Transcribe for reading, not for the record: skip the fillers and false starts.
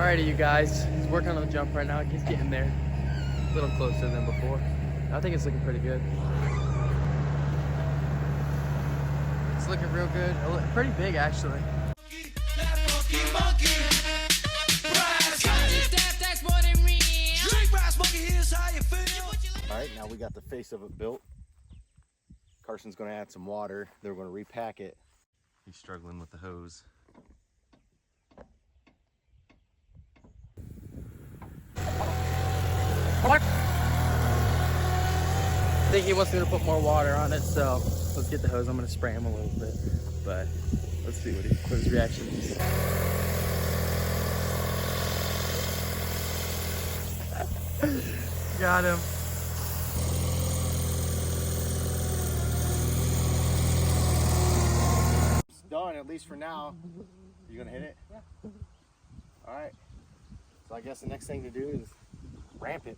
Alrighty, you guys. He's working on the jump right now. He's getting there. A little closer than before. I think it's looking pretty good. It's looking real good. Pretty big, actually. Alright, now we got the face of it built. Carson's going to add some water. They're going to repack it. He's struggling with the hose. I think he wants me to put more water on it, so let's get the hose. I'm going to spray him a little bit, but let's see what his reaction is. Got him. It's done, at least for now. You going to hit it? Yeah. Alright. So I guess the next thing to do is ramp it.